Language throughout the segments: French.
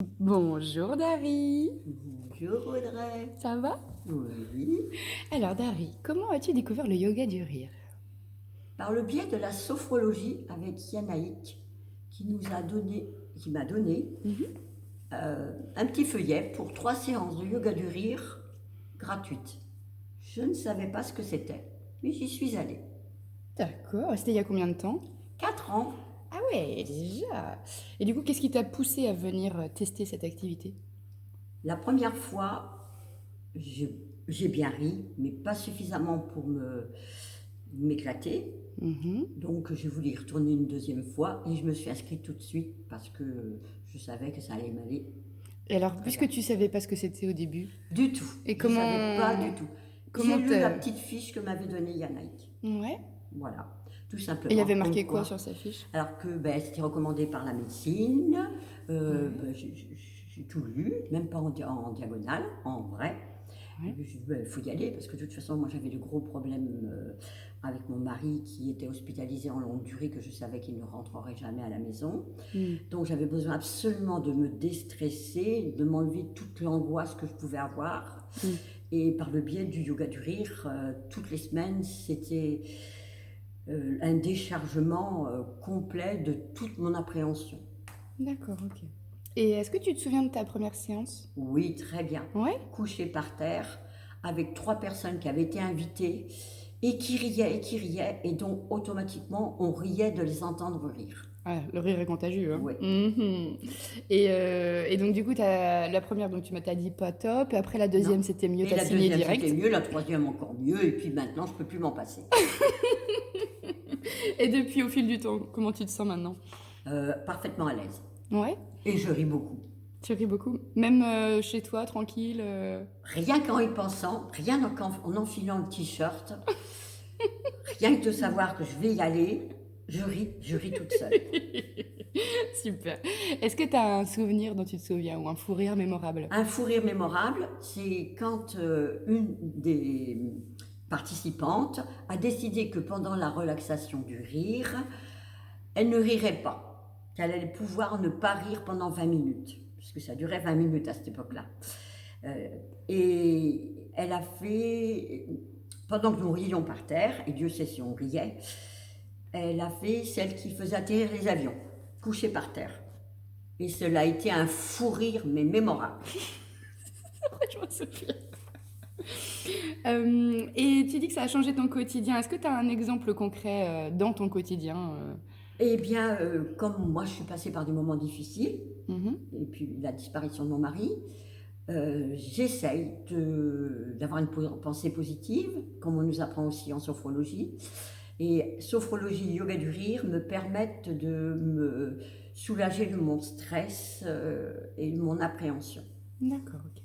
Bonjour Dari, Bonjour Audrey. ça va? Oui. Alors Dari, comment as-tu découvert le yoga du rire? Par le biais de la sophrologie avec Yanaïk, qui m'a donné un petit feuillet pour 3 séances de yoga du rire gratuites. Je ne savais pas ce que c'était, mais j'y suis allée. D'accord, c'était il y a combien de temps? 4 ans. Ah ouais, déjà. Et du coup, qu'est-ce qui t'a poussé à venir tester cette activité? La première fois, j'ai bien ri, mais pas suffisamment pour m'éclater. Donc j'ai voulu y retourner une deuxième fois et je me suis inscrite tout de suite parce que je savais que ça allait m'aller Et alors, très puisque bien. tu savais pas ce que c'était au début, Du tout. et Je ne savais pas du tout. J'ai comment lu la t'as... petite fiche que m'avait donnée Yanaïk. Ouais. Voilà, tout Et simplement. il y avait Comme marqué quoi sur sa fiche? Alors que c'était recommandé par la médecine. J'ai tout lu, même pas en diagonale, en vrai. Ouais. Il faut y aller parce que de toute façon, moi j'avais de gros problèmes avec mon mari qui était hospitalisé en longue durée, que je savais qu'il ne rentrerait jamais à la maison. Donc j'avais besoin absolument de me déstresser, de m'enlever toute l'angoisse que je pouvais avoir. Et par le biais du yoga du rire, toutes les semaines, c'était un déchargement complet de toute mon appréhension. D'accord, ok. Et est-ce que tu te souviens de ta première séance? Oui, très bien. Ouais. Couché par terre, avec 3 personnes qui avaient été invitées et qui riaient, et donc automatiquement, on riait de les entendre rire. Ah, le rire est contagieux, hein. Oui. Et donc, du coup, la première, donc, tu m'as dit pas top. Et après, la deuxième, Non. c'était mieux, Et t'as la signé deuxième, direct. c'était mieux, la troisième encore mieux, et puis maintenant, je ne peux plus m'en passer. Et depuis, au fil du temps, comment tu te sens maintenant? Parfaitement à l'aise. Ouais, Et je ris beaucoup. tu ris beaucoup. Même chez toi, tranquille. Rien qu'en y pensant, rien qu'en enfilant le t-shirt, rien que de savoir que je vais y aller, je ris toute seule. Super. Est-ce que tu as un souvenir dont tu te souviens ou un fou rire mémorable? Un fou rire mémorable, c'est quand une des participantes a décidé que pendant la relaxation du rire, elle ne rirait pas, qu'elle allait pouvoir ne pas rire pendant 20 minutes, puisque ça durait 20 minutes à cette époque-là. Et elle a fait, pendant que nous rions par terre, et Dieu sait si on riait, elle a fait celle qui faisait atterrir les avions, couchée par terre. Et cela a été un fou rire, mais mémorable. Je m'en souviens. Et tu dis que ça a changé ton quotidien. Est-ce que tu as un exemple concret dans ton quotidien? Eh bien, comme moi je suis passée par des moments difficiles, et puis la disparition de mon mari, j'essaye d'avoir une pensée positive, comme on nous apprend aussi en sophrologie. Et sophrologie et yoga du rire me permettent de me soulager de mon stress et de mon appréhension. D'accord, ok.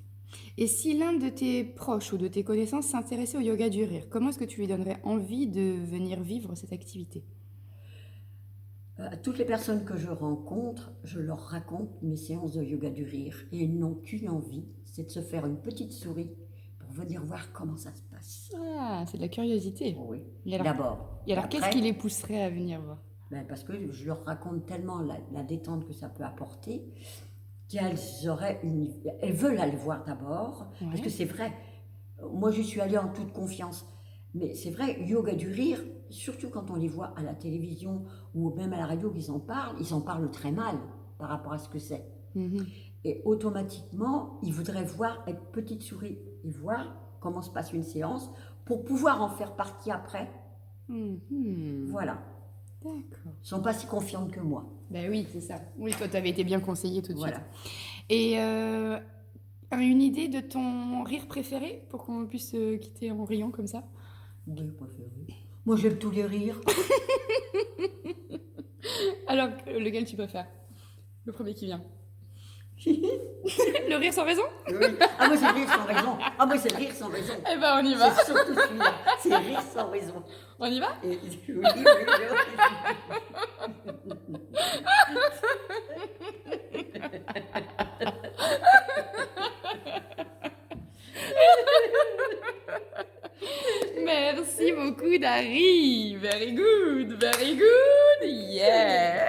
Et si l'un de tes proches ou de tes connaissances s'intéressait au yoga du rire, comment est-ce que tu lui donnerais envie de venir vivre cette activité? À toutes les personnes que je rencontre, je leur raconte mes séances de yoga du rire et ils n'ont qu'une envie, c'est de se faire une petite souris pour venir voir comment ça se passe. Ah, c'est de la curiosité. Oui, Et alors, d'abord. et alors Et qu'est-ce après, qui les pousserait à venir voir? parce que je leur raconte tellement la détente que ça peut apporter elles veulent aller voir d'abord, parce que c'est vrai, moi je suis allée en toute confiance, mais c'est vrai, yoga du rire, surtout quand on les voit à la télévision ou même à la radio qu'ils en parlent très mal par rapport à ce que c'est. Et automatiquement, ils voudraient voir avec petite souris et voir comment se passe une séance pour pouvoir en faire partie après. Voilà. D'accord. Ils ne sont pas si confiantes que moi. Ben oui, c'est ça. Oui, toi, tu avais été bien conseillée tout de Voilà. suite. Et une idée de ton rire préféré pour qu'on puisse se quitter en riant comme ça? Rire préféré. Moi, j'aime tous les rires. Alors, lequel tu préfères? Le premier qui vient. Le rire sans raison? Oui. Ah, moi, c'est le rire sans raison. Ah, moi, c'est le rire sans raison. Eh ben, on y va. C'est surtout celui-là. C'est le rire sans raison. On y va? Oui. Merci beaucoup, Dari. Very good, yeah.